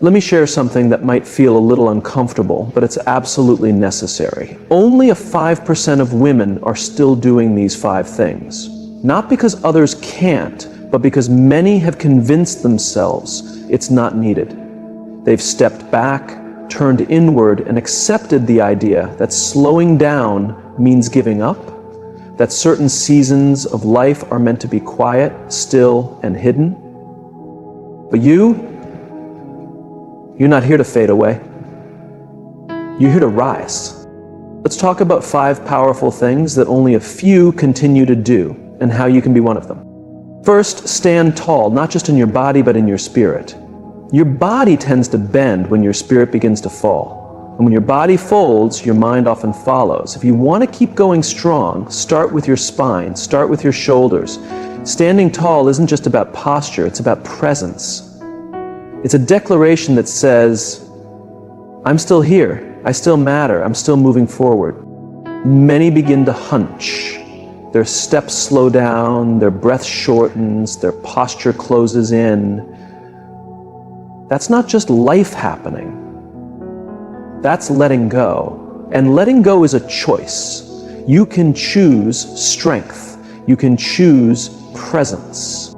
Let me share something that might feel a little uncomfortable, but it's absolutely necessary. Only a 5% of women are still doing these 5 things. Not because others can't, but because many have convinced themselves it's not needed. They've stepped back, turned inward, and accepted the idea that slowing down means giving up, that certain seasons of life are meant to be quiet, still, and hidden. But you're not here to fade away. You're here to rise. Let's talk about 5 powerful things that only a few continue to do, and how you can be one of them. First, stand tall, not just in your body, but in your spirit. Your body tends to bend when your spirit begins to fall. And when your body folds, your mind often follows. If you want to keep going strong, start with your spine, start with your shoulders. Standing tall isn't just about posture, it's about presence. It's a declaration that says, I'm still here, I still matter, I'm still moving forward. Many begin to hunch. Their steps slow down, their breath shortens, their posture closes in. That's not just life happening. That's letting go. And letting go is a choice. You can choose strength. You can choose presence.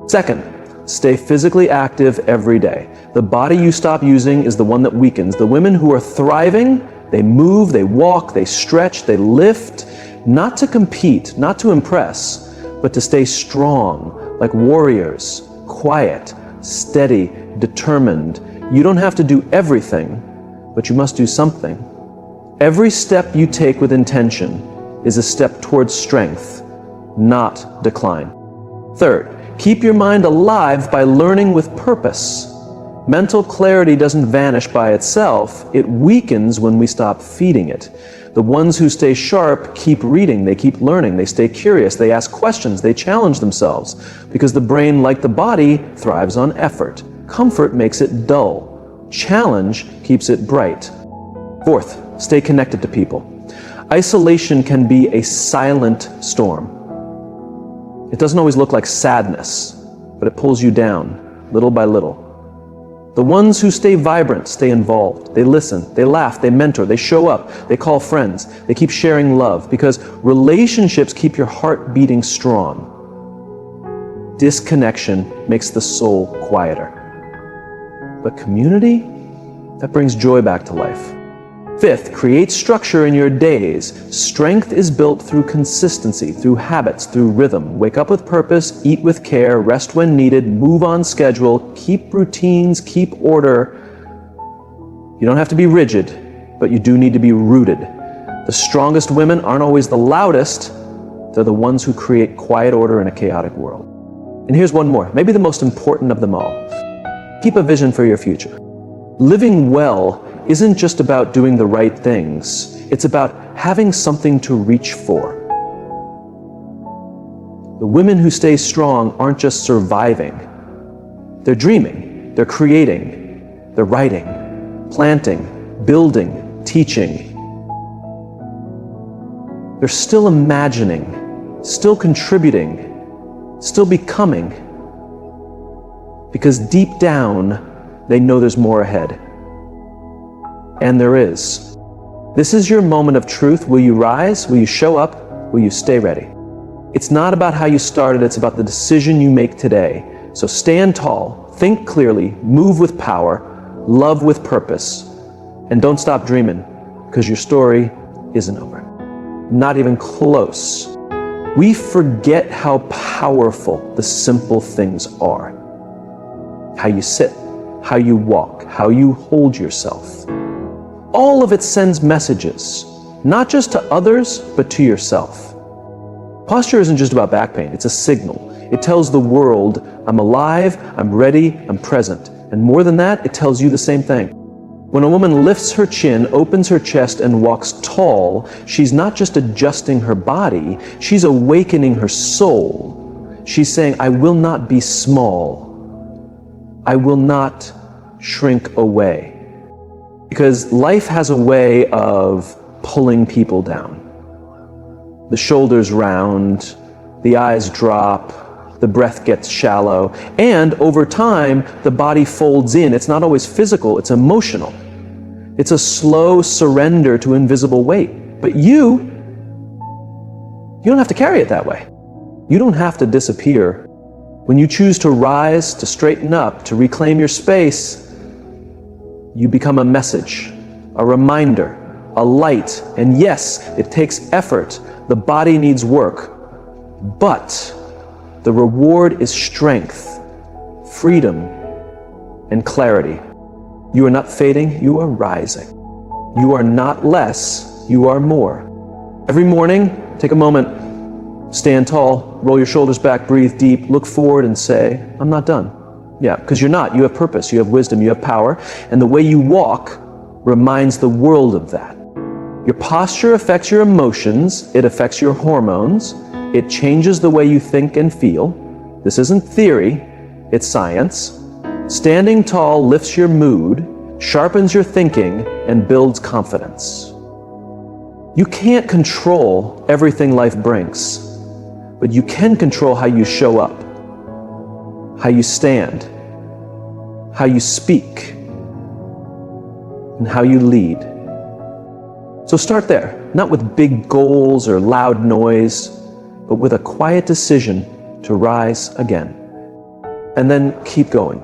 Second, stay physically active every day. The body you stop using is the one that weakens. The women who are thriving, they move, they walk, they stretch, they lift, not to compete, not to impress, but to stay strong, like warriors, quiet, steady, determined. You don't have to do everything, but you must do something. Every step you take with intention is a step towards strength, not decline. Third, keep your mind alive by learning with purpose. Mental clarity doesn't vanish by itself, it weakens when we stop feeding it. The ones who stay sharp keep reading, they keep learning, they stay curious, they ask questions, they challenge themselves, because the brain, like the body, thrives on effort. Comfort makes it dull. Challenge keeps it bright. Fourth, stay connected to people. Isolation can be a silent storm. It doesn't always look like sadness, but it pulls you down, little by little. The ones who stay vibrant stay involved. They listen, they laugh, they mentor, they show up, they call friends, they keep sharing love, because relationships keep your heart beating strong. Disconnection makes the soul quieter. But community, that brings joy back to life. Fifth, create structure in your days. Strength is built through consistency, through habits, through rhythm. Wake up with purpose, eat with care, rest when needed, move on schedule, keep routines, keep order. You don't have to be rigid, but you do need to be rooted. The strongest women aren't always the loudest. They're the ones who create quiet order in a chaotic world. And here's one more, maybe the most important of them all. Keep a vision for your future. Living well isn't just about doing the right things. It's about having something to reach for. The women who stay strong aren't just surviving. They're dreaming, they're creating, they're writing, planting, building, teaching. They're still imagining, still contributing, still becoming. Because deep down, they know there's more ahead. And there is. This is your moment of truth. Will you rise? Will you show up? Will you stay ready? It's not about how you started, it's about the decision you make today. So stand tall, think clearly, move with power, love with purpose, and don't stop dreaming, because your story isn't over. Not even close. We forget how powerful the simple things are. How you sit, how you walk, how you hold yourself. All of it sends messages, not just to others, but to yourself. Posture isn't just about back pain, it's a signal. It tells the world, I'm alive, I'm ready, I'm present. And more than that, it tells you the same thing. When a woman lifts her chin, opens her chest, and walks tall, she's not just adjusting her body, she's awakening her soul. She's saying, I will not be small. I will not shrink away. Because life has a way of pulling people down. The shoulders round, the eyes drop, the breath gets shallow, and over time, the body folds in. It's not always physical, it's emotional. It's a slow surrender to invisible weight. But you don't have to carry it that way. You don't have to disappear. When you choose to rise, to straighten up, to reclaim your space, you become a message, a reminder, a light. And yes, it takes effort. The body needs work. But the reward is strength, freedom, and clarity. You are not fading, you are rising. You are not less, you are more. Every morning, take a moment, stand tall, roll your shoulders back, breathe deep, look forward and say, I'm not done. Yeah, because you're not. You have purpose, you have wisdom, you have power, and the way you walk reminds the world of that. Your posture affects your emotions, it affects your hormones, it changes the way you think and feel. This isn't theory, it's science. Standing tall lifts your mood, sharpens your thinking, and builds confidence. You can't control everything life brings, but you can control how you show up, how you stand, how you speak, and how you lead. So start there, not with big goals or loud noise, but with a quiet decision to rise again. And then keep going.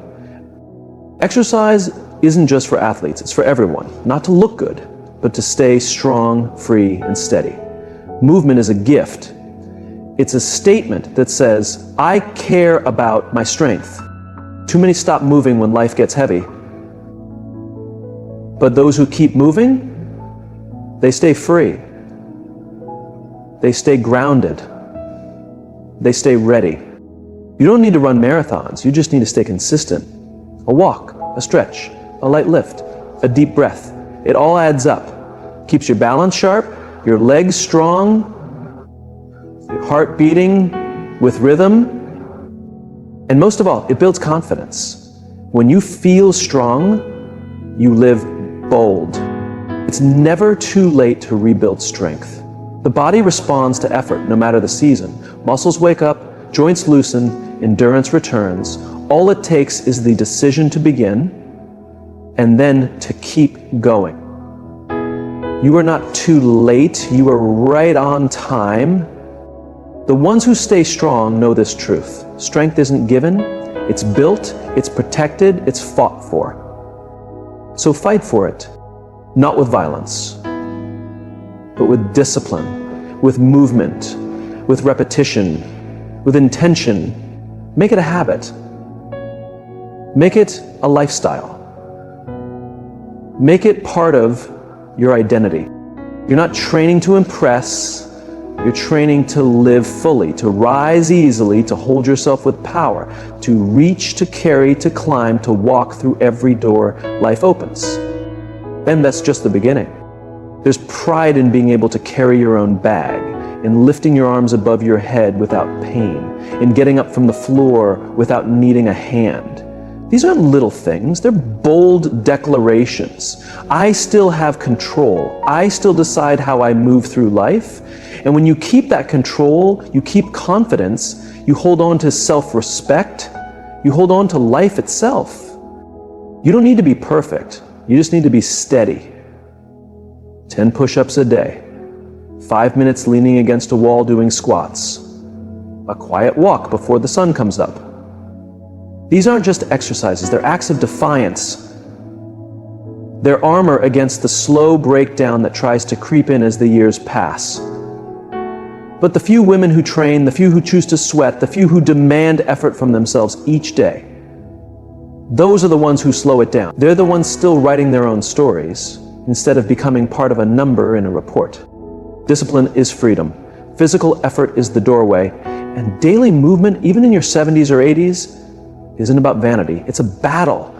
Exercise isn't just for athletes, it's for everyone. Not to look good, but to stay strong, free, and steady. Movement is a gift. It's a statement that says, I care about my strength. Too many stop moving when life gets heavy. But those who keep moving, they stay free. They stay grounded. They stay ready. You don't need to run marathons, you just need to stay consistent. A walk, a stretch, a light lift, a deep breath. It all adds up. Keeps your balance sharp, your legs strong, your heart beating with rhythm, and most of all, it builds confidence. When you feel strong, you live bold. It's never too late to rebuild strength. The body responds to effort, no matter the season. Muscles wake up, joints loosen, endurance returns. All it takes is the decision to begin, and then to keep going. You are not too late, you are right on time. The ones who stay strong know this truth. Strength isn't given, it's built, it's protected, it's fought for. So fight for it, not with violence, but with discipline, with movement, with repetition, with intention. Make it a habit. Make it a lifestyle. Make it part of your identity. You're not training to impress, you're training to live fully, to rise easily, to hold yourself with power, to reach, to carry, to climb, to walk through every door life opens. And that's just the beginning. There's pride in being able to carry your own bag, in lifting your arms above your head without pain, in getting up from the floor without needing a hand. These aren't little things, they're bold declarations. I still have control. I still decide how I move through life. And when you keep that control, you keep confidence, you hold on to self-respect, you hold on to life itself. You don't need to be perfect, you just need to be steady. 10 push-ups a day, 5 minutes leaning against a wall doing squats, a quiet walk before the sun comes up. These aren't just exercises, they're acts of defiance. They're armor against the slow breakdown that tries to creep in as the years pass. But the few women who train, the few who choose to sweat, the few who demand effort from themselves each day, those are the ones who slow it down. They're the ones still writing their own stories, instead of becoming part of a number in a report. Discipline is freedom. Physical effort is the doorway. And daily movement, even in your 70s or 80s, isn't about vanity. It's a battle,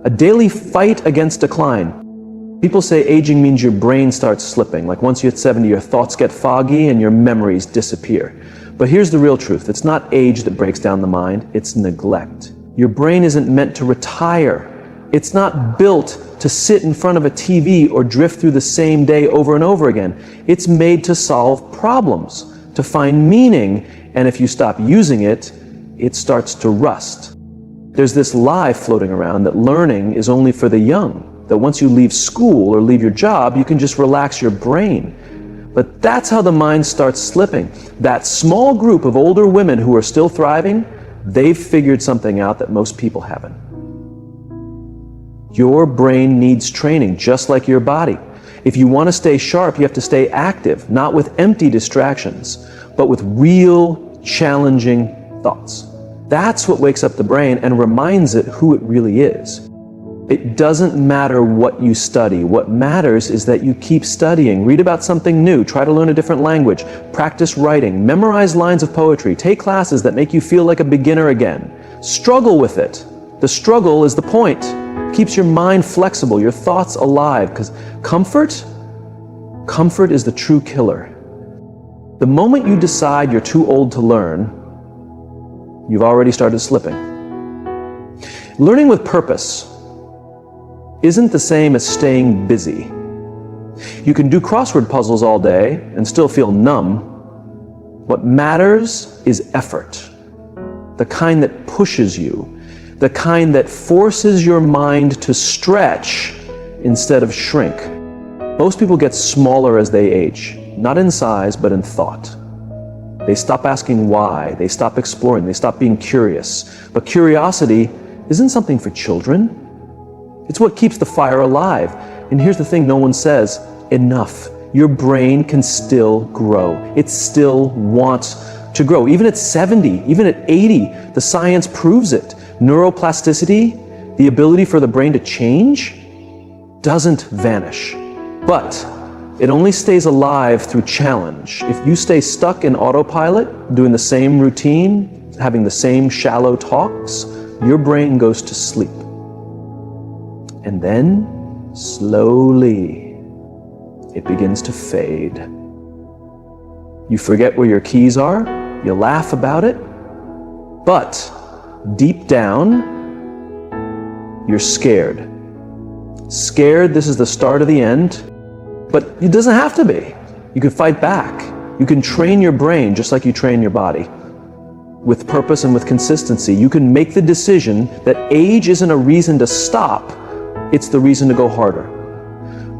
a daily fight against decline. People say aging means your brain starts slipping. Like once you hit 70, your thoughts get foggy and your memories disappear. But here's the real truth. It's not age that breaks down the mind, it's neglect. Your brain isn't meant to retire. It's not built to sit in front of a TV or drift through the same day over and over again. It's made to solve problems, to find meaning, and if you stop using it, it starts to rust. There's this lie floating around that learning is only for the young, that once you leave school or leave your job, you can just relax your brain. But that's how the mind starts slipping. That small group of older women who are still thriving, they've figured something out that most people haven't. Your brain needs training, just like your body. If you want to stay sharp, you have to stay active, not with empty distractions, but with real, challenging thoughts. That's what wakes up the brain and reminds it who it really is. It doesn't matter what you study. What matters is that you keep studying. Read about something new. Try to learn a different language. Practice writing. Memorize lines of poetry. Take classes that make you feel like a beginner again. Struggle with it. The struggle is the point. Keeps your mind flexible, your thoughts alive, because comfort is the true killer. The moment you decide you're too old to learn, you've already started slipping. Learning with purpose isn't the same as staying busy. You can do crossword puzzles all day and still feel numb. What matters is effort, the kind that pushes you, the kind that forces your mind to stretch instead of shrink. Most people get smaller as they age, not in size, but in thought. They stop asking why, they stop exploring, they stop being curious. But curiosity isn't something for children. It's what keeps the fire alive. And here's the thing no one says, enough. Your brain can still grow. It still wants to grow. Even at 70, even at 80, the science proves it. Neuroplasticity, the ability for the brain to change, doesn't vanish. But it only stays alive through challenge. If you stay stuck in autopilot, doing the same routine, having the same shallow talks, your brain goes to sleep. And then, slowly, it begins to fade. You forget where your keys are, you laugh about it, but deep down, you're scared. Scared this is the start of the end, but it doesn't have to be. You can fight back. You can train your brain just like you train your body. With purpose and with consistency, you can make the decision that age isn't a reason to stop, it's the reason to go harder.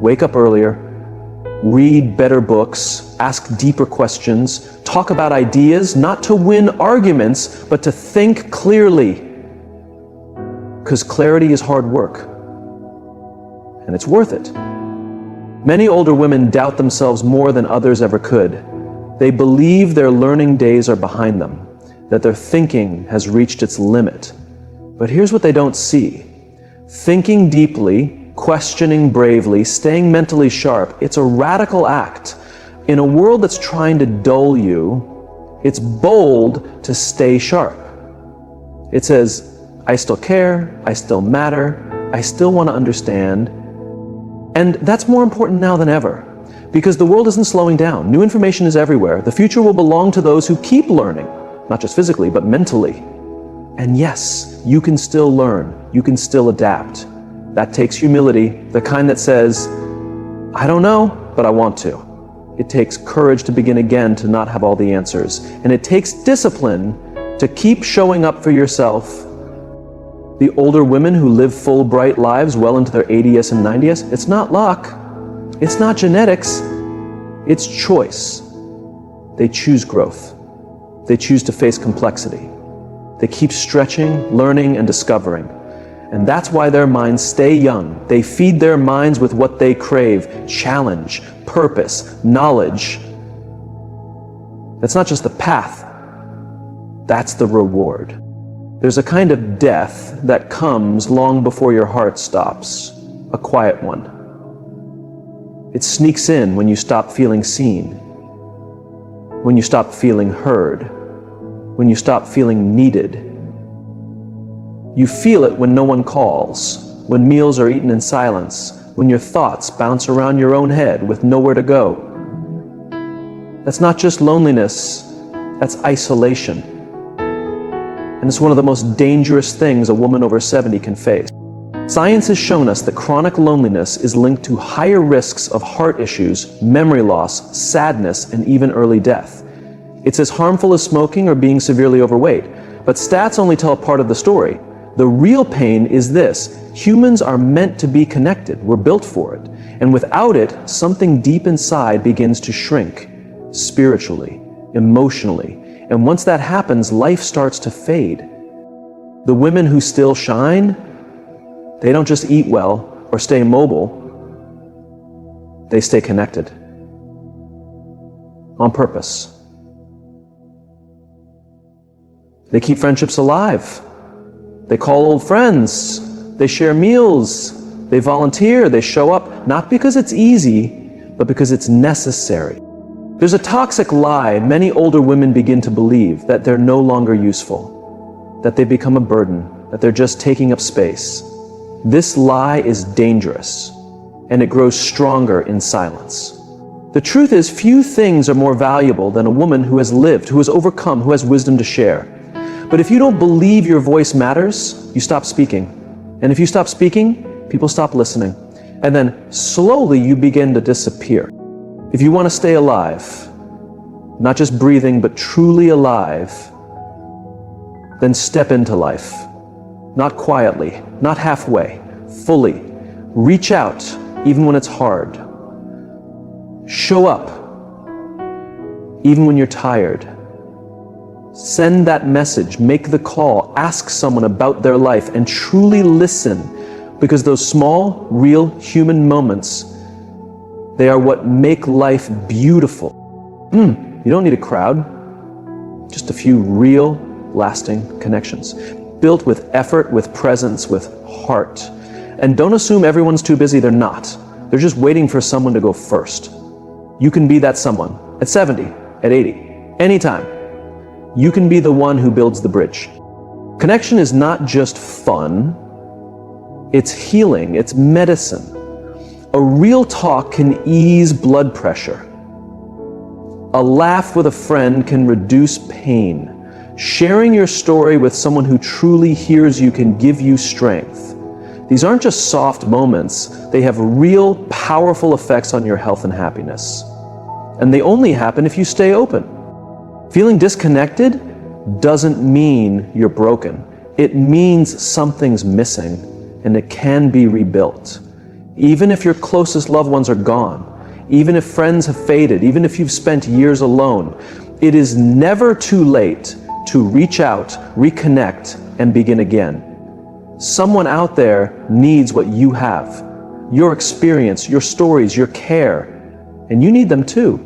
Wake up earlier, read better books, ask deeper questions, talk about ideas, not to win arguments, but to think clearly. Because clarity is hard work, and it's worth it. Many older women doubt themselves more than others ever could. They believe their learning days are behind them, that their thinking has reached its limit. But here's what they don't see. Thinking deeply, questioning bravely, staying mentally sharp, it's a radical act. In a world that's trying to dull you, it's bold to stay sharp. It says, I still care, I still matter, I still want to understand. And that's more important now than ever, because the world isn't slowing down. New information is everywhere. The future will belong to those who keep learning, not just physically, but mentally. And yes, you can still learn, you can still adapt. That takes humility, the kind that says, I don't know, but I want to. It takes courage to begin again, to not have all the answers. And it takes discipline to keep showing up for yourself. The older women who live full, bright lives well into their 80s and 90s, it's not luck, it's not genetics, it's choice. They choose growth. They choose to face complexity. They keep stretching, learning, and discovering. And that's why their minds stay young. They feed their minds with what they crave: challenge, purpose, knowledge. That's not just the path, that's the reward. There's a kind of death that comes long before your heart stops, a quiet one. It sneaks in when you stop feeling seen, when you stop feeling heard, when you stop feeling needed. You feel it when no one calls, when meals are eaten in silence, when your thoughts bounce around your own head with nowhere to go. That's not just loneliness, that's isolation. And it's one of the most dangerous things a woman over 70 can face. Science has shown us that chronic loneliness is linked to higher risks of heart issues, memory loss, sadness, and even early death. It's as harmful as smoking or being severely overweight. But stats only tell a part of the story. The real pain is this: humans are meant to be connected. We're built for it. And without it, something deep inside begins to shrink, spiritually, emotionally. And once that happens, life starts to fade. The women who still shine, they don't just eat well or stay mobile, they stay connected. On purpose. They keep friendships alive. They call old friends. They share meals. They volunteer. They show up, not because it's easy, but because it's necessary. There's a toxic lie many older women begin to believe, that they're no longer useful, that they become a burden, that they're just taking up space. This lie is dangerous, and it grows stronger in silence. The truth is, few things are more valuable than a woman who has lived, who has overcome, who has wisdom to share. But if you don't believe your voice matters, you stop speaking. And if you stop speaking, people stop listening. And then slowly you begin to disappear. If you want to stay alive, not just breathing, but truly alive, then step into life. Not quietly, not halfway, fully. Reach out, even when it's hard. Show up, even when you're tired. Send that message, make the call, ask someone about their life, and truly listen, because those small, real human moments, they are what make life beautiful. You don't need a crowd, just a few real, lasting connections, built with effort, with presence, with heart. And don't assume everyone's too busy. They're not. They're just waiting for someone to go first. You can be that someone at 70, at 80, anytime. You can be the one who builds the bridge. Connection is not just fun, it's healing, it's medicine. A real talk can ease blood pressure. A laugh with a friend can reduce pain. Sharing your story with someone who truly hears you can give you strength. These aren't just soft moments, they have real, powerful effects on your health and happiness. And they only happen if you stay open. Feeling disconnected doesn't mean you're broken. It means something's missing, and it can be rebuilt. Even if your closest loved ones are gone, even if friends have faded, even if you've spent years alone, it is never too late to reach out, reconnect, and begin again. Someone out there needs what you have, your experience, your stories, your care, and you need them too.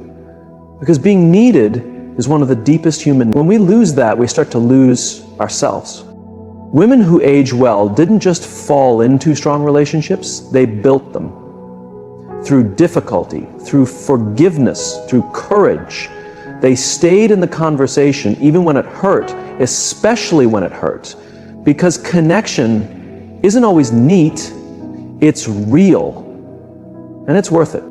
Because being needed is one of the deepest human. When we lose that, we start to lose ourselves. Women who age well didn't just fall into strong relationships, they built them. Through difficulty, through forgiveness, through courage. They stayed in the conversation even when it hurt, especially when it hurt. Because connection isn't always neat, it's real. And it's worth it.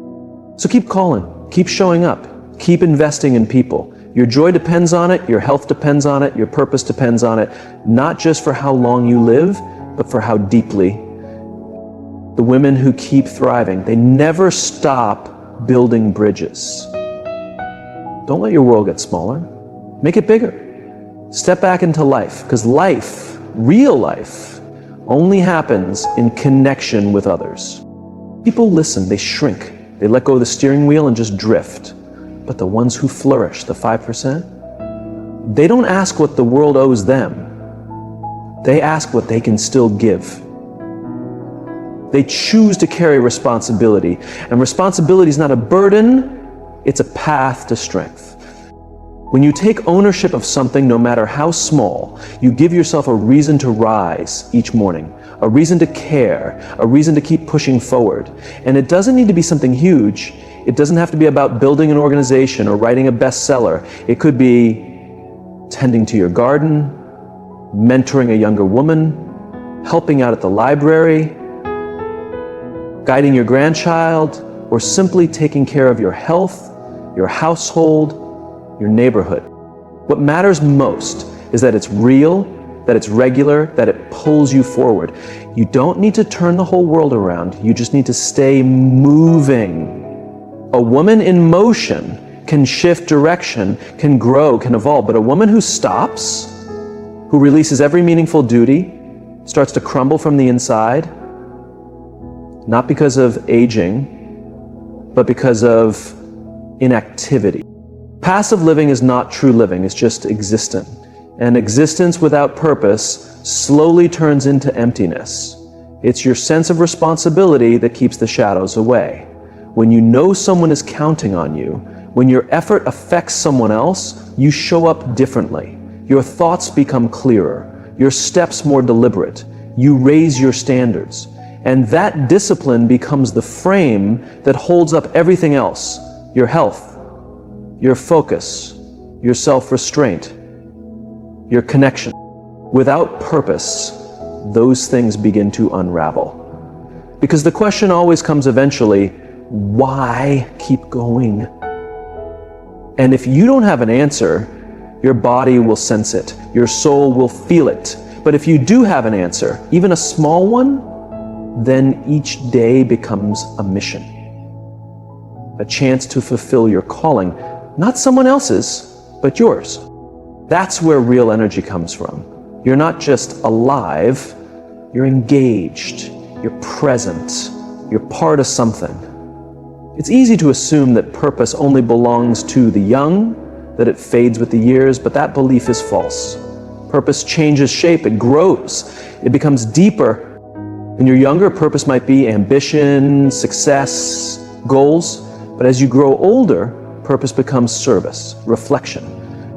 So keep calling, keep showing up, keep investing in people. Your joy depends on it, your health depends on it, your purpose depends on it, not just for how long you live, but for how deeply. The women who keep thriving, they never stop building bridges. Don't let your world get smaller. Make it bigger. Step back into life, because life, real life, only happens in connection with others. People listen, they shrink, they let go of the steering wheel and just drift. But the ones who flourish, the 5%, they don't ask what the world owes them. They ask what they can still give. They choose to carry responsibility. And responsibility is not a burden, it's a path to strength. When you take ownership of something, no matter how small, you give yourself a reason to rise each morning, a reason to care, a reason to keep pushing forward. And it doesn't need to be something huge. It doesn't have to be about building an organization or writing a bestseller. It could be tending to your garden, mentoring a younger woman, helping out at the library, guiding your grandchild, or simply taking care of your health, your household, your neighborhood. What matters most is that it's real, that it's regular, that it pulls you forward. You don't need to turn the whole world around. You just need to stay moving. A woman in motion can shift direction, can grow, can evolve, but a woman who stops, who releases every meaningful duty, starts to crumble from the inside, not because of aging, but because of inactivity. Passive living is not true living, it's just existent. And existence without purpose slowly turns into emptiness. It's your sense of responsibility that keeps the shadows away. When you know someone is counting on you, when your effort affects someone else, you show up differently. Your thoughts become clearer, your steps more deliberate. You raise your standards. And that discipline becomes the frame that holds up everything else. Your health, your focus, your self-restraint, your connection. Without purpose, those things begin to unravel. Because the question always comes eventually, why keep going? And if you don't have an answer, your body will sense it, your soul will feel it. But if you do have an answer, even a small one, then each day becomes a mission. A chance to fulfill your calling, not someone else's, but yours. That's where real energy comes from. You're not just alive, you're engaged, you're present, you're part of something. It's easy to assume that purpose only belongs to the young, that it fades with the years, but that belief is false. Purpose changes shape, it grows, it becomes deeper. When you're younger, purpose might be ambition, success, goals, but as you grow older, purpose becomes service, reflection,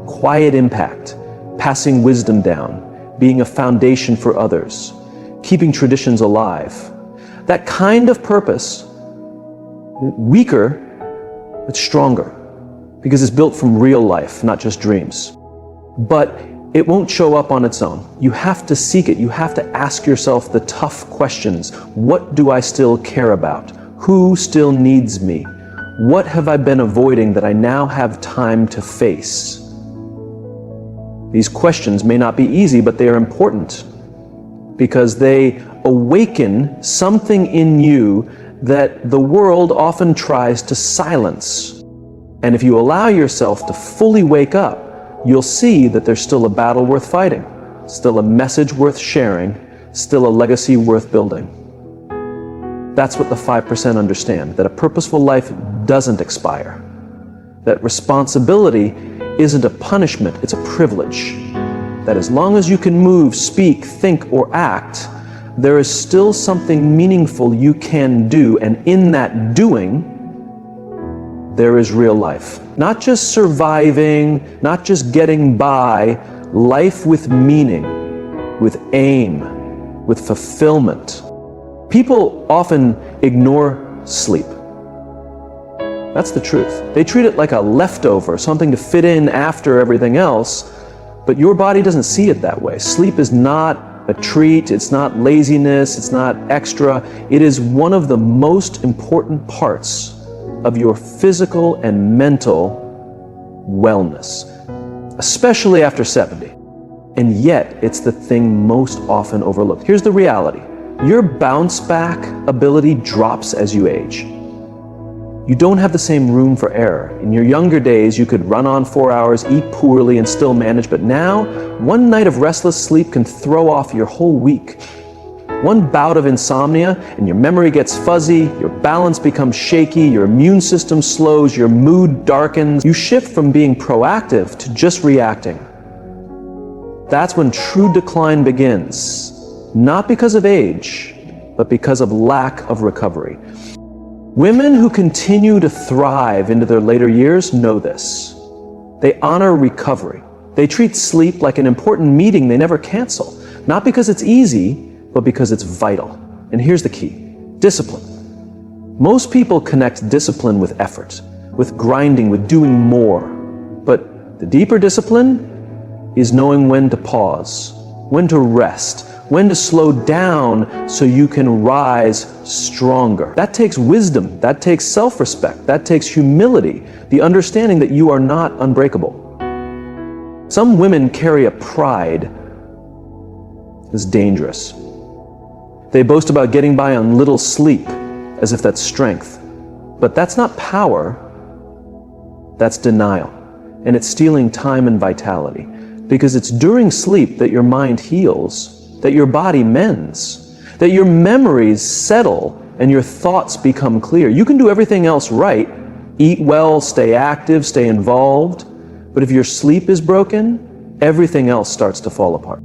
quiet impact, passing wisdom down, being a foundation for others, keeping traditions alive. That kind of purpose, weaker, but stronger, because it's built from real life, not just dreams. But it won't show up on its own. You have to seek it. You have to ask yourself the tough questions. What do I still care about? Who still needs me? What have I been avoiding that I now have time to face? These questions may not be easy, but they are important because they awaken something in you that the world often tries to silence. And if you allow yourself to fully wake up, you'll see that there's still a battle worth fighting, still a message worth sharing, still a legacy worth building. That's what the 5% understand, that a purposeful life doesn't expire, that responsibility isn't a punishment, it's a privilege, that as long as you can move, speak, think, or act, there is still something meaningful you can do, and in that doing, there is real life. Not just surviving, not just getting by, life with meaning, with aim, with fulfillment. People often ignore sleep. That's the truth. They treat it like a leftover, something to fit in after everything else, but your body doesn't see it that way. Sleep is not a treat, it's not laziness, it's not extra. It is one of the most important parts of your physical and mental wellness, especially after 70. And yet, it's the thing most often overlooked. Here's the reality. Your bounce back ability drops as you age. You don't have the same room for error. In your younger days, you could run on 4 hours, eat poorly, and still manage, but now, one night of restless sleep can throw off your whole week. One bout of insomnia, and your memory gets fuzzy, your balance becomes shaky, your immune system slows, your mood darkens. You shift from being proactive to just reacting. That's when true decline begins, not because of age, but because of lack of recovery. Women who continue to thrive into their later years know this. They honor recovery. They treat sleep like an important meeting they never cancel, not because it's easy, but because it's vital. And here's the key: discipline. Most people connect discipline with effort, with grinding, with doing more. But the deeper discipline is knowing when to pause, when to rest, when to slow down so you can rise stronger. That takes wisdom, that takes self-respect, that takes humility, the understanding that you are not unbreakable. Some women carry a pride that's dangerous. They boast about getting by on little sleep, as if that's strength. But that's not power, that's denial. And it's stealing time and vitality. Because it's during sleep that your mind heals, that your body mends, that your memories settle and your thoughts become clear. You can do everything else right, eat well, stay active, stay involved, but if your sleep is broken, everything else starts to fall apart.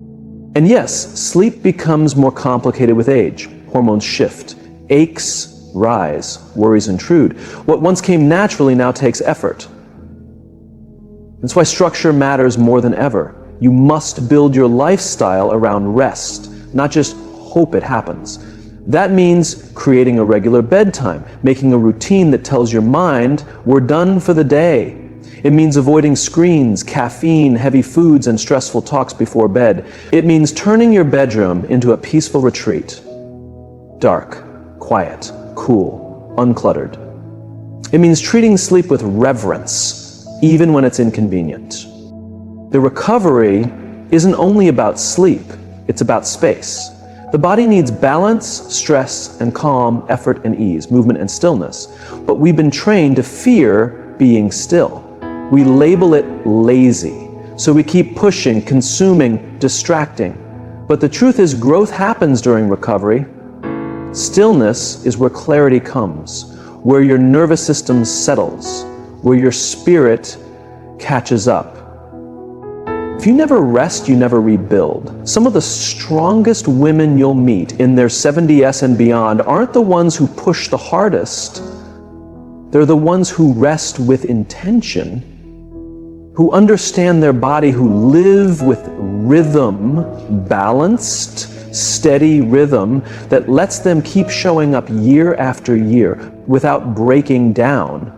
And yes, sleep becomes more complicated with age. Hormones shift, aches rise, worries intrude. What once came naturally now takes effort. That's why structure matters more than ever. You must build your lifestyle around rest, not just hope it happens. That means creating a regular bedtime, making a routine that tells your mind, we're done for the day. It means avoiding screens, caffeine, heavy foods, and stressful talks before bed. It means turning your bedroom into a peaceful retreat. Dark, quiet, cool, uncluttered. It means treating sleep with reverence, even when it's inconvenient. The recovery isn't only about sleep, it's about space. The body needs balance, stress, and calm, effort and ease, movement and stillness. But we've been trained to fear being still. We label it lazy. So we keep pushing, consuming, distracting. But the truth is, growth happens during recovery. Stillness is where clarity comes, where your nervous system settles, where your spirit catches up. If you never rest, you never rebuild. Some of the strongest women you'll meet in their 70s and beyond aren't the ones who push the hardest. They're the ones who rest with intention, who understand their body, who live with rhythm, balanced, steady rhythm that lets them keep showing up year after year without breaking down.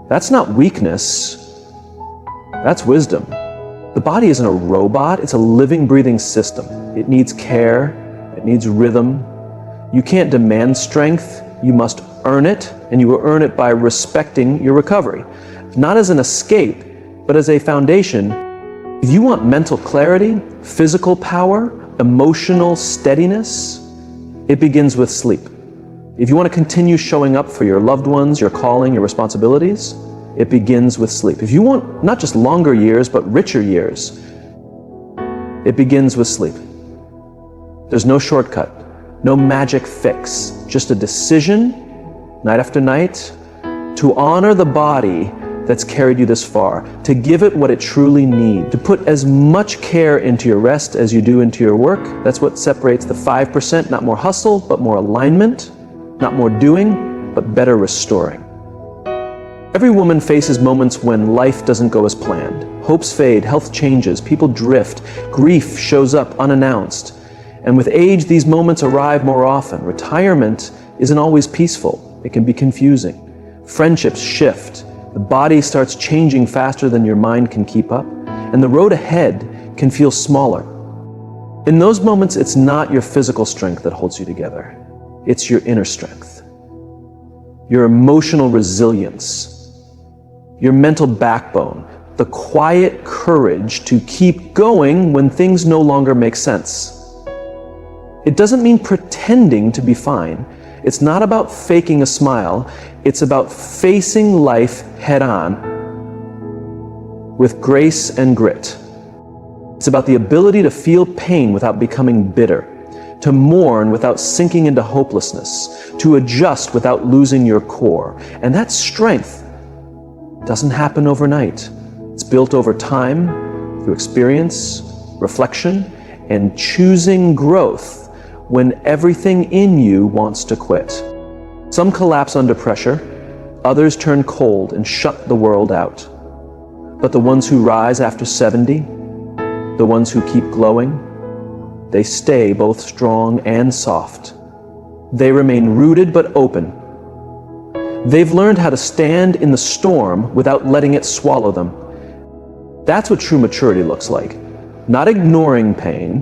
That's not weakness. That's wisdom. The body isn't a robot, it's a living, breathing system. It needs care, it needs rhythm. You can't demand strength, you must earn it, and you will earn it by respecting your recovery. Not as an escape, but as a foundation. If you want mental clarity, physical power, emotional steadiness, it begins with sleep. If you want to continue showing up for your loved ones, your calling, your responsibilities, it begins with sleep. If you want not just longer years, but richer years, it begins with sleep. There's no shortcut, no magic fix, just a decision, night after night, to honor the body that's carried you this far, to give it what it truly needs, to put as much care into your rest as you do into your work. That's what separates the 5%, not more hustle, but more alignment, not more doing, but better restoring. Every woman faces moments when life doesn't go as planned. Hopes fade, health changes, people drift, grief shows up unannounced. And with age, these moments arrive more often. Retirement isn't always peaceful. It can be confusing. Friendships shift. The body starts changing faster than your mind can keep up. And the road ahead can feel smaller. In those moments, it's not your physical strength that holds you together. It's your inner strength. Your emotional resilience. Your mental backbone, the quiet courage to keep going when things no longer make sense. It doesn't mean pretending to be fine. It's not about faking a smile. It's about facing life head on with grace and grit. It's about the ability to feel pain without becoming bitter, to mourn without sinking into hopelessness, to adjust without losing your core. And that strength doesn't happen overnight. It's built over time, through experience, reflection, and choosing growth when everything in you wants to quit. Some collapse under pressure, others turn cold and shut the world out. But the ones who rise after 70, the ones who keep glowing, they stay both strong and soft. They remain rooted but open. They've learned how to stand in the storm without letting it swallow them. That's what true maturity looks like. Not ignoring pain,